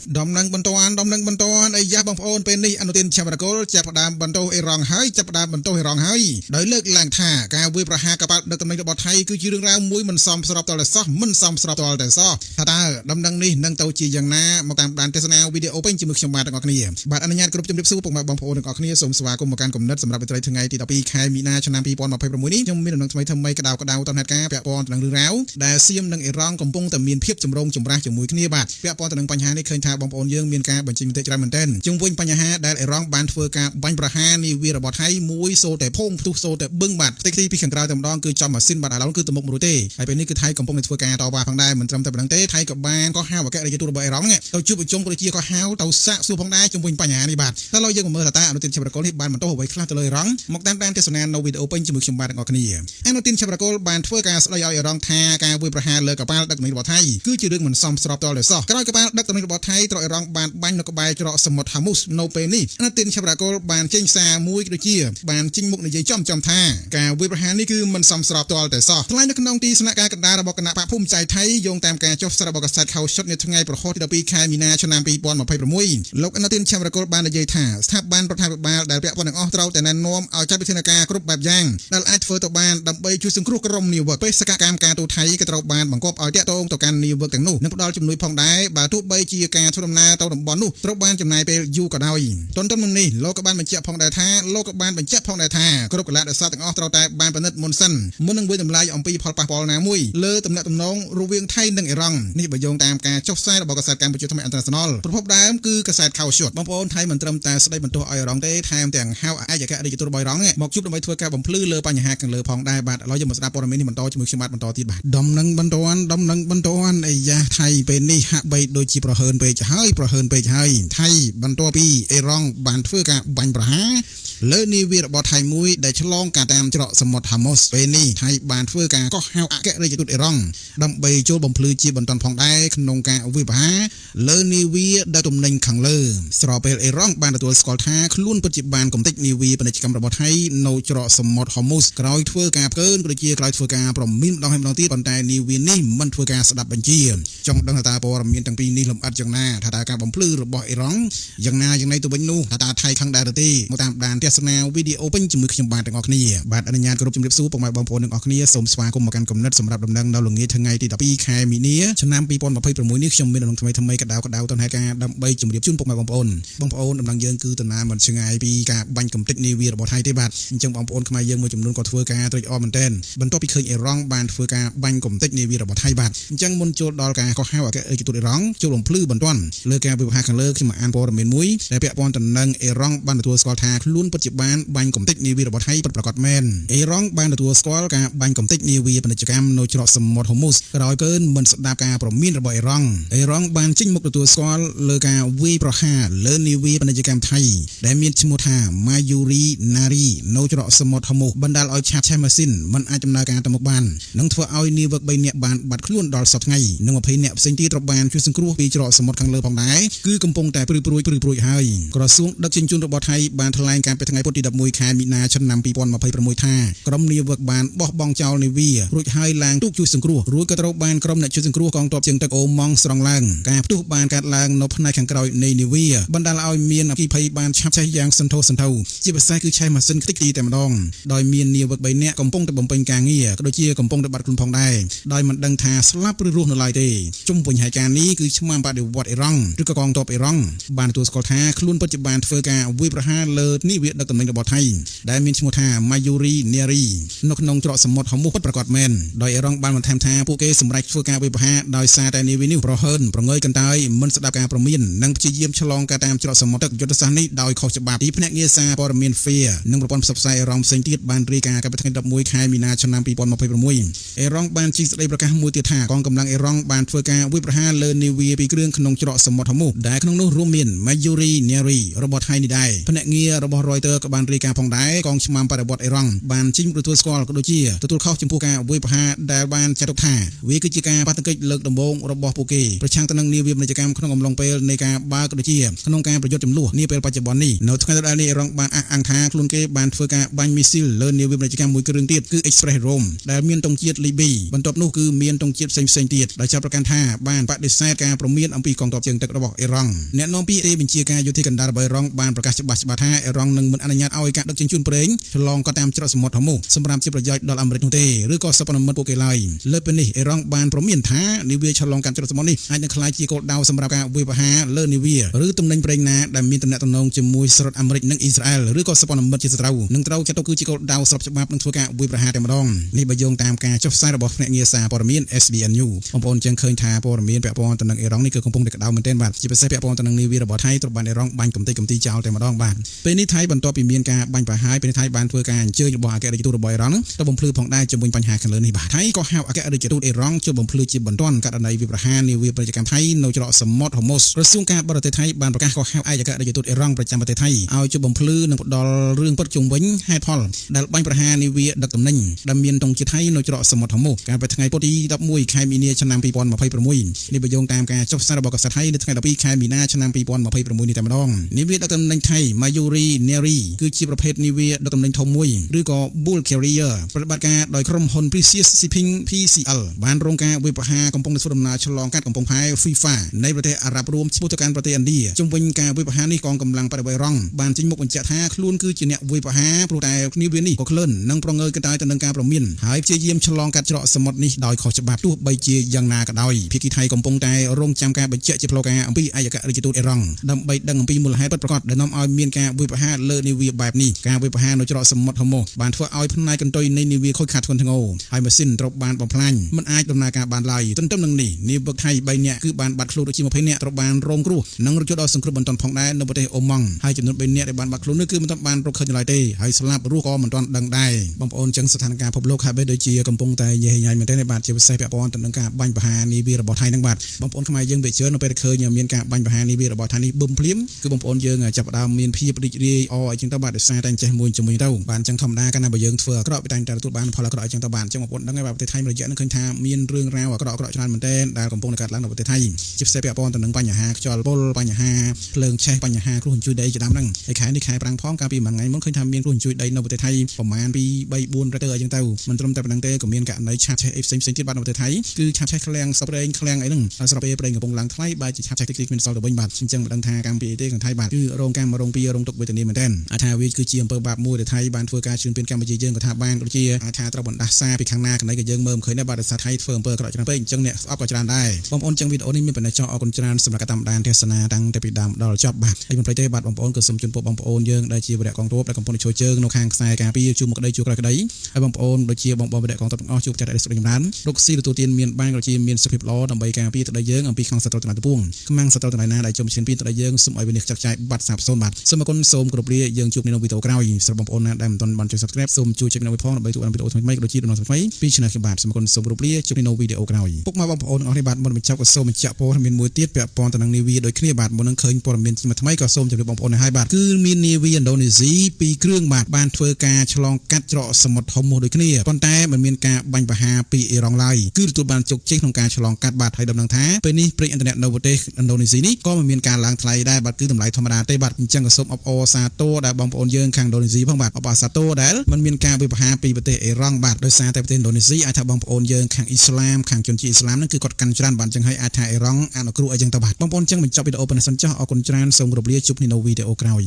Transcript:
ដំណឹងបន្ទាន់អាយ៉ាបងប្អូនពេលនេះអនុទានឆាបរកុលចាប់ផ្ដើមបន្តអេរ៉ង់ហើយចាប់ផ្ដើមបន្តអេរ៉ង់ហើយដោយលើកឡើងថាការវាយប្រហារកប៉ាល់ដឹកទំនិញរបស់ថៃគឺជារឿងរ៉ាវមួយមិនសមស្របតលសោះមិនសមស្របតលតែសោះថាតើដំណឹងនេះនឹងទៅជាយ៉ាងណាមកតាមដានទស្សនាវីដេអូពេញជាមួយខ្ញុំបាទទាំងអស់គ្នាបាទអនុញ្ញាតគ្រប់ជំរាបសួរពុកម៉ែបងប្អូនទាំងអស់គ្នាសូមស្វាគមន៍មកកាន់គំនិតសម្រាប់វិទ្យាថ្ងៃទី12ខែមីនាឆ្នាំ2026នេះខ្ញុំមានដំណឹងថ្មីក្តៅទៅហេតុការណ៍ពាក់ព័ន្ធទៅនឹងរឿងរ៉ាវដែលសៀមនិងអេរ៉ង់កំពុងតែមានភាពចម្រូងចម្រាសជាមួយគ្នាបាទពាក់ព័ន្ធទៅនឹងបញ្ហានេះឃើញថាបងប្អូនយើងមានការបញ្ចេញមតិច្រើនមែនទែនជុំវិញបញ្ហាដែលអេរ៉ង់បានធ្វើការបាញ់ប្រហារនាវារបស់ថៃមួយសូតែភងផ្ទុះសូតែបឹងបាទតិចទីពីខាងក្រៅតែម្ដងគឺចំម៉ាស៊ីនបាទឥឡូវគឺទៅមុខមួយទេហើយពេលនេះគឺថៃកំពុងតែធ្វើការតវ៉ាផងដែរមិនត្រឹមតែប៉ុណ្្នឹងទេថៃក៏បានក៏ហៅអគ្គរដ្ឋទូតរបស់អេរ៉ង់ទៅជួបប្រជុំប្រជាក៏ហៅទៅសាកសួរផងដែរជុំវិញបញ្ហានេះបាទតែឡើយយើងមកមើលថាអនុទានឆាបរកុលនេះបានបន្តអ្វីខ្លះទៅលើអេរ៉ង់មកតាមដានទស្សនានៅវីដេអូពេញជាមួយខ្ញុំបាទទាំងអស់គ្នាអនុទានឆាបរកុលបានធ្វើការស្ដីឲ្យអេរ៉ង់ថាការវាយប្រហារលើកប៉ាល់ដឹកទំនិញរបស់ថៃគឺជារឿងមិនសមស្របតលតែសោះក្រោយកប៉ាល់ដឹកទំនិញរបស់ថៃត្រូវអេរ៉ង់បានបាញ់នៅក្បែរច្រកសមុទ្រហាមូសនៅពេលនេះអនុទានឆាបរកុលបានចេញសារមួយដូចជាបានចេញមុខនិយាយចំថាការវាយប្រហារនេះគឺមិនសមស្របតលតែសោះថ្លែងនៅក្នុងទីស្នាក់ការកណ្ដាលរបស់គណៈបកភូមិใจថៃយោងតាមការចុះផ្សាយរបស់កាសែតខោសុតនៅថ្ងៃប្រហោះទី12ខែមីនាឆ្នាំ2026លោកអនុទានឆាបរកុលបាននិយាយថាស្ថាប័នរដ្ឋាភិបាលដែលពាក់ព័ន្ធទាំងអស់ត្រូវតែណែនាំឲ្យចាត់វិធានការគ្រប់បែបយ៉ាងដែលអាចធ្វើទៅបានដើម្បីជួយសង្គ្រោះក្រុមនាវិកបេសកកម្មការទូតថៃក៏ត្រូវបានបង្គាប់ឲ្យតាក់ទងទៅកាន់នាវិកទាំងនោះនិងផ្ដល់ជំនួយផងដែរបើទោះបីជាការធ្វើដំណើរទៅតំបន់នោះត្រូវបានចំណាយពេលយូរក៏ដោយទន្ទឹមនឹងនេះលោកក៏បានបញ្ជាក់ផងដែរថាគ្រប់កលៈទេសទាំងអស់ត្រូវតែបានពិនិត្យមុនសិនមុននឹងវិយតម្លៃអំពីផលប៉ះពាល់ណាមួយលើទំនាក់ទំនងរវាងថៃនិងអេរ៉ង់នេះបើយោងតាមការចុះផ្សាយរបស់កាសែតកម្ពុជាថ្មីអន្តរជាតិប្រភពដើមគឺកាសែតខោសុតបងប្អូនថៃមិនត្រឹមតែស្ដីបន្ទោសឲ្យអេរ៉ង់ទេថែមទាំងហៅឯកអគ្គរដ្ឋទូតរបស់អេរ៉ង់មកជួបដើម្បីធ្វើការបំភ្លឺលើបញ្ហាខាងលើផងដែរបាទឥឡូវយើងមកស្ដាប់ព័ត៌មាននេះបន្តជាមួយខ្ញុំបាទបន្តទៀតបាទដំណឹងបន្ទាន់អាយ៉ាថៃពេលនេះហាក់បីដូចជាប្រហើនពេកហើយថៃបន្ទាប់ពីអេរ៉ង់បានធ្វើការបាញ់ប្រហារលើនាវារបស់ថៃមួយដែលឆ្លងកាត់តាមច្រកសមុទ្រហាមូសពេលនេះថៃបានធ្វើការកោះហៅអគ្គរដ្ឋទូតអេរ៉ង់ដើម្បីចូលបំភ្លឺជាបន្តផងដែរក្នុងការវាយប្រហារលើនាវាដែលទំនិញខាងលើស្របពេលអេរ៉ង់បានទទួលស្គាល់ថាខ្លួនពិតជាបានកំទេចនាវាពាណិជ្ជកម្មរបស់ថៃនៅច្រកសមុទ្រហាមូសក្រោយធ្វើការផ្កើនប្រជាក្រោយធ្វើការប្រមានម្ដងហើយម្ដងទៀតប៉ុន្តែនាវានេះមិនធ្វើការស្ដាប់បញ្ជាចង់ដឹងថាព័ត៌មានទាំងពីរនេះលម្អិតយ៉ាងណាថាតើការបំភ្លឺរបស់អេរ៉ង់យ៉ាងណាយ៉ាងណីទៅវិញនោះថាតើថៃខឹងដែរឬទេមកតាមដានទស្សនាវីដេអូពេញជាមួយខ្ញុំបាទទាំងអស់គ្នាបាទអនុញ្ញាតគោរពជំរាបសួរពុកម៉ែបងប្អូនទាំងអស់គ្នាសូមស្វាគមន៍មកកាន់គំនិតសម្រាប់ដំណឹងនៅល្ងាចថ្ងៃទី12ខែមីនាឆ្នាំ2026នេះខ្ញុំមានដំណឹងថ្មីក្តៅទៅហេតុការណ៍ដើម្បីជម្រាបជូនពុកម៉ែបងប្អូនដំណឹងយើងគឺដំណើរមិនឆ្ងាយពីការបាញ់កំទេចនាវារបស់ថៃទេបាទអញ្ចឹងបងប្អូនខ្មែរយើងមួយចំនួនក៏ធ្វើការត្រេកអរមែនទែនបន្ទាប់ពីឃើញអេរ៉ង់បានធ្វើការបាញ់កំទេចនាវារបស់ថៃបាទអញ្ចឹងមុនចូលដល់ការកោះហៅអគ្គរដ្ឋទូតអេរ៉ង់ចូលបំភ្លឺបន្ទាន់លើការវិភាគខាងលើខ្ញុំអានព័ត៌មានមួយដែលពាក់ព័ន្ធទៅនឹងអេរ៉ង់បានទទួលស្គាល់ថាខ្លួនពិតជាបានបាញ់កំទេចនាវារបស់ថៃពិតប្រាកដមែនអេរ៉ង់បានទទួលស្គាល់ការបាញ់កំទេចនាវាពាណិជ្ជកម្មនៅច្រកសមុទ្រហាមូសក្រោយកើនមិនស្ដាប់ការប្រមានរបស់អេរ៉ង់បានចេញមុខទទួលស្គាល់លើការវាយប្រហារលើនាវាពាណិជ្ជកម្មថៃដែលមានឈ្មោះថា Mayuri Nari នៅច្រកសមុទ្រហាមូសបណ្ដាលឲ្យឆាបឆេះម៉ាស៊ីនមិនអាចដំណើរការទៅមុខបាននិងធ្វើឲ្យនាវិក3នាក់បានបាត់ខ្លួនដល់សប្តាហ៍ថ្ងៃនិង20នាក់ផ្សេងទៀតត្រូវបានជួយសង្គ្រោះពីច្រកសមុទ្រខាងលើផងដែរគឺកំពុងតែព្រួយហើយក្រសួងដឹកជញ្ជូនរបស់ថៃបានថ្លែងការពីថ្ងៃពុធទី11ខែមីនាឆ្នាំ2026ថាក្រុមនាវិកបានបោះបង់ចោលនាវារួចហើយឡើងទូកជួយសង្គ្រោះរួចក៏ត្រូវបានក្រុមអ្នកជួយសង្គ្រោះកងទ័ពជើងទឹកអូម៉ង់ស្រង់ឡើងការផ្ទុះបានកាត់ឡើងនៅផ្នែកខាងក្រោយនៃនាវាបណ្ដាលឲ្យមានអគ្គិភ័យបានឆាប់ឆេះយ៉ាងសន្ធោសន្ធៅជាពិសេសគឺឆេះម៉ាស៊ីនខ្ទេចខ្ទីតែម្ដងដោយមាននាវិក3នាក់កំពុងតែបំពេញការងារក៏ដូចជាកំពុងតែបាត់ខ្លួនផងដែរដោយមិនដឹងថាស្លាប់ឬរស់នៅឡើយទេជុំវិញហេតុការណ៍នេះគឺឆ្មាំបដិវត្តអេរ៉ង់ឬក៏កងទ័ពអេរ៉ង់បានទទួលស្គាល់ថាខ្លួនពិតជាបានធ្វើការវាយប្រហារលើនាវាដឹកទំនិញរបស់ថៃដែលមានឈ្មោះថា Mayuri Nari នៅក្នុងច្រកសមុទ្រហាមូសពិតប្រាកដមែនដោយអេរ៉ង់បានបន្ថែមថាពួកគេសម្រេចធ្វើការវាយប្រហារដោយសារតែនាវានេះប្រហើនប្រងើយកន្តើយមិនស្ដាប់ការប្រមាននិងព្យាយាមឆ្លងកាត់តាមច្រកសមុទ្រទឹកយុទ្ធសាស្ត្រនេះដោយខុសច្បាប់ទីភ្នាក់ងារសារព័ត៌មាន FIA និងប្រព័ន្ធផ្សព្វផ្សាយអេរ៉ង់ផ្សេងទៀតបានរាយការណ៍កាលពីថ្ងៃ11ខែមីនាឆ្នាំ2026អេរ៉ង់បានចេញសេចក្តីប្រកាសមួយទៀតថាកងកម្លាំងអេរ៉ង់បានធ្វើការវាយប្រហារលើនាវាពីរគ្រឿងក្នុងច្រកសមុទ្រហាមូសដែលក្នុងនោះរួមមាន Mayuri Nari របស់ថៃនេះដែរភ្នាក់ងាររបស់ Reuters ក៏បានរាយការណ៍ផងដែរកងឆ្មាំបដិវត្តអេរ៉ង់បានចេញទទួលស្គាល់ក៏ដូចជាទទួលខុសចំពោះការវាយប្រហារដែលបានចាត់ទុកថាវាគឺជាការបាតុកិច្ចលើកដំបូងរបស់ពួកគេប្រឆាំងទៅនឹងនាវាពាណិជ្ជកម្មក្នុងអំឡុងពេលនៃការបើកក៏ដូចជាក្នុងការប្រយុទ្ធចំនួននាពេលបច្ចុប្បន្ននេះនៅថ្ងៃដដែលនេះអេរ៉ង់បានអះអាងថាខ្លួនគេបានធ្វើការបាញ់មីស៊ីលលើនាវាពាណិជ្ជកម្មមួយគ្រឿងទៀតគឺ Express Rome ដែលមានទង់ជាតិលីប៊ីបន្ទាប់នោះគឺមានទង់ជាតិផ្សេងទៀតដោយចាប់ប្រកាន់ថាបានបដិសេធការប្រមានអំពីកងទ័ព ទ័ពជើងទឹករបស់អ៊ីរ៉ង់អ្នកនាំពាក្យបញ្ជាការយោធាកណ្ដាលរបស់អ៊ីរ៉ង់បានប្រកាសច្បាស់ថាអ៊ីរ៉ង់នឹងមិនអនុញ្ញាតឲ្យការដឹកជញ្ជូនប្រេងឆ្លងក៏តាមច្រកសមុទ្រហូមូសសម្រាប់ជាប្រយោជន៍ដល់អាមេរិកនោះទេឬក៏សព្វនមិត្តពួកគេឡើយលើពីនេះអ៊ីរ៉ង់បានព្រមានថានាវាឆ្លងកាត់ច្រកសមុទ្រនេះអាចនឹងក្លាយជាគោលដៅសម្រាប់ការវាយប្រហារលើនាវាឬទំនិញប្រេងណាដែលមានទំនាក់ទំនងជាមួយសហរដ្ឋអាមេរិកនិងអ៊ីស្រាអែលឬក៏សព្វនមិត្តជាសត្រូវនឹងត្រូវចាត់ទុកគឺជាគោលដៅស្របច្បាប់នឹងធ្វើការវាយប្រហារតែម្ដងនេះបើយោងតាមការចុះផ្សាយរបស់ភ្នាក់ងារសារព័ត៌មាន SBN News បងប្អូនចឹងឃើញថាព័ត៌មានពាក់ព័ន្ធទៅនឹងអ៊ីរ៉ង់នេះគឺកំពុងតែក្តៅមែនទែនបាទជាពិសេសពាក់ព័ន្ធទៅនឹងនាវារបស់ថៃត្រូវបានអ៊ីរ៉ង់បាញ់កំទេចកំទីចោលតែម្ដងបាទពេលនេះថៃបន្ទាប់ពីមានការបាញ់ប្រហារពេលនេះថៃបានធ្វើការអញ្ជើញរបស់អគ្គរដ្ឋទូតរបស់អ៊ីរ៉ង់ទៅបំភ្លឺផងដែរជាមួយបញ្ហាខាងលើនេះបាទថៃក៏ហៅអគ្គរដ្ឋទូតអ៊ីរ៉ង់ជួយបំភ្លឺជាបន្ទាន់ករណីវាយប្រហារនាវាពាណិជ្ជកម្មថៃនៅច្រកសមុទ្រហូមូសក្រសួងការបរទេសថៃបានប្រកាសក៏ហៅឯកអគ្គរដ្ឋទូតអ៊ីរ៉ង់ប្រចាំប្រទេសថៃឲ្យជួយបំភ្លឺនិងផ្ដល់រឿងពិតជុំវិញហេតុផលដែលបាញ់ប្រហារនាវាដឹកទំនិញដែលមានទង់ជាតិថៃនៅច្រកសមុទ្រហូមូសកាលពីថ្ងៃពុធទី11ខែមីនាឆ្នាំ2026នេះបើយោងតាមការចុះផ្សាយរបស់កាសែតថៃនៅថ្ងៃ12ខែមីនាឆ្នាំ2026នេះតែម្ដងនាវាដឹកទំនិញថៃ Mayuri Neri គឺជាប្រភេទនាវាដឹកទំនិញធំមួយឬក៏ Bull Carrier ប្រតិបត្តិការដោយក្រុមហ៊ុន Precious Shipping PCL បានរងការវាយប្រហារកំពុងធ្វើដំណើរឆ្លងកាត់កំពង់ផែ FIFA នៃប្រទេសអារ៉ាប់រួមឆ្ពោះទៅកាន់ប្រទេសឥណ្ឌាជុំវិញការវាយប្រហារនេះកងកម្លាំងបដិវត្តអ៊ីរ៉ង់បានចេញមុខបញ្ជាក់ថាខ្លួនគឺជាអ្នកវាយប្រហារព្រោះតែនាវានេះក៏ក្លិននិងប្រងើយកន្តើយទៅនឹងការប្រមានហើយព្យាយាមឆ្លងកាត់ច្រកសមុទ្រនេះដោយខុសច្បាប់ទោះបីជាយ៉ាងណាក៏ដោយភាគីថៃកំពុងតែរងចាំការបញ្ជាក់ជាផ្លូវការអំពីឯកអគ្គរដ្ឋទូតអ៊ីរ៉ង់ដើម្បីដឹងអំពីមូលហេតុពិតប្រាកដដែលនាំឲ្យមានការវាយប្រហារលើនាវាបែបនេះការវាយប្រហារនៅច្រកសមុទ្រហូមូសបានធ្វើឲ្យផ្នែកកន្ទុយនៃនាវាខូចខាតធ្ងន់ធ្ងរហើយម៉ាស៊ីនត្រូវបានបំផ្លាញមិនអាចដំណើរការបានឡើយទន្ទឹមនឹងនេះនាវាថៃ3នាក់គឺបានបាត់ខ្លួនដូចជា20នាក់ត្រូវបានរងគ្រោះនិងរត់ចូលដល់សង្គ្រោះបន្ទាន់ផងដែរនៅប្រទេសអូម៉ង់ហើយចំនួន3នាក់ដែលបានបាត់ខ្លួននេះគឺមិនទាន់បានរកឃើញឡើយទេហើយស្លាប់រស់ក៏មិនទាន់ដឹងដែរបងប្អូនចឹងស្ថានភាពពិភពលោកហាក់បីដូចជាកំពុងតែញ៉េញ៉ៃមែនទេបាទជាពិសេសពាក់ព័ន្ធទៅនឹងការបាញ់ប្រហារនាវារបស់ថៃនឹងបាទបងប្អូនខ្មែរយើងវាជឿនៅពេលឃើញមានការបាញ់ប្រហារនាវារបស់ថៃនេះបឹមភ្លាមគឺបងប្អូនយើងចាប់ផ្ដើមមានភាពរីករាយអអចឹងទៅបាទដោយសារតែចេះមួយជាមួយទៅបាទចឹងធម្មតាកាលណាបើយើងធ្វើអាក្រក់វាតែងតែទទួលបានផលអាក្រក់ចឹងទៅបាទចឹងបងប្អូនដឹងហើយបាទប្រទេសថៃមួយរយៈនេះឃើញថាមានរឿងរ៉ាវអាក្រក់ច្រើនមែនទែនដែលកំពុងតែកើតឡើងនៅប្រទេសថៃជាពិសេសពាក់ព័ន្ធទៅនឹងបញ្ហាខ្យល់ពុលបញ្ហាភ្លើងឆេះបញ្ហាគ្រោះអញ្ជួយដីជាដើមហ្នឹងហើយខែនេះខែប្រាំងផងកាលពីមួយថ្ងៃមុនឃើញថាមានគ្រោះអញ្ជួយដីនៅប្រទេសថៃប្រមាណពី3-4 រ៉េកតឺអញ្ចឹងទៅមិនត្រឹមតែប៉ុណ្្នឹងទេក៏មានករណីឆាបឆេះផ្សេងៗទៀតបាទនៅប្រទេសថៃគឺឆាបឆេះឃ្លាំងសប្រេងឃ្លាំងអីហ្នឹងស្របពេលប្រេងកំពុងឡើងថ្លៃបាទជាឆាបឆេះតិចៗមានសល់ទៅវិញបាទអញ្ចឹងមិនដឹងថាកម្មពីអីទេខាងថៃបាទគឺរងកម្មរងពីរងទុកវេទនាមែនទែនអាចថាវាគឺជាអំពើបាបមួយដែលថៃបានធ្វើការជឿនពៀនកម្ពុជាយើងក៏ថាបានដូចជាអាចថាត្រូវបណ្ដាសាពីខាងណាកណៃក៏យើងមើលមិនឃើញដែរបាទដោយសារថៃធ្វើអំពើអាក្រក់ច្រើនពេកអញ្ចឹងអ្នកស្អប់ក៏ច្រើនដែរបងប្អូនអញ្ចឹងវីដេអូនេះមានបណ្ដាចោអរគុណច្រើនសម្រាប់ការតាមដានទស្សនាតាំងតែពីដើមដល់ចប់បាទហើយមិនភ្លេចទេបាទបងប្អូនក៏សូមជូនពរបងប្អូនយើងដែលជាវរៈកងទ័ពដែលកំពុងជួយជើងនៅខាងខ្សែការពារជួបមុខក្តីជួបក្រោយក្តីហើយបងប្អូនដូចជាបងប្អូនវរៈកងទ័ពទាំងអស់ជួបចាត់ឲ្យសុខចម្រើនរកស៊ីទទួលទានមានបានក៏ជាមានសុខភាពល្អដើម្បីការពារទឹកដីយើងអំពីខាងសត្រូវទាំងឡាយទាំងពួងខ្មាំងសត្រូវទាំងឡាយណាដែលចូលឈានពីទឹកដីយើងសូមឲ្យវិនិច្ឆ័យចាក់ចាយបាត់សាបសូន្យបាទសូមអរគុណសូមគោរពលាយើងជួបនៅវីដេអូក្រោយសម្រាប់បងប្អូនណាដែលមិនទាន់បានចុច Subscribe សូមជួយចុចនៅវិញផងដើម្បីទទួលបានវីដេអូថ្មីៗក៏ដូចជាដំណឹងថ្មីៗពី Channel ខ្ញុំបាទសូមអរគុណសូមគោរពលាជួបនៅវីដេអូក្រោយពុកម៉ែបងប្អូនទាំងអស់នេះបាទមុនបញ្ចប់ក៏សូមបញ្ជាក់ព័ត៌មានមួយទៀតពាក់ព័ន្ធទៅនឹងនាវាដូចគ្នាបាទមុននឹងឃើញព័ត៌មានថ្មីៗក៏សូមជម្រាបបងប្អូនឲ្យហើយបាទគឺមាននាវាឥណ្ឌូនេស៊ី2គ្រឿងបាទបានធ្វើការឆ្លងកាត់ច្រកសមុទ្រហូមូសដូចគ្នាប៉ុន្តែមិនមានការបាញ់ប្រហារពីអ៊ីរ៉ង់ឡើយគឺទទួលបានជោគជ័យក្នុងការឆ្លងកាត់បាទហើយដំណឹងថាពេលនេះប្រេងឥន្ធនៈនៅប្រទេសឥណ្ឌូនេស៊ីនេះក៏មិនមានការឡើងថ្លៃដែរបាទគឺតម្លៃធម្មតាទេបាទអញ្ចឹងក៏សូមអបអរសាទរដល់បងប្អូនយើងខាងឥណ្ឌូនេស៊ីផងបាទអបអរសាទរដែលមិនមានការវាយប្រហារពីប្រទេសអ៊ីរ៉ង់បាទដោយសារតែប្រទេសឥណ្ឌូនេស៊ីអាចថាបងប្អូនយើងខាងអ៊ីស្លាមខាងជនជាតិអ៊ីស្លាមហ្នឹងគឺគាត់កាន់ច្រើនបាទអញ្ចឹងហើយអាចថាអ៊ីរ៉ង់អនុគ្រោះអីចឹងទៅបាទបងប្អូនអញ្ចឹងបញ្ចប់វីដេអូប៉ុណ្ណេះសិនចុះអរគុណច្រើនសូមគោរពលាជួបគ្នានៅវីដេអូក្រោយ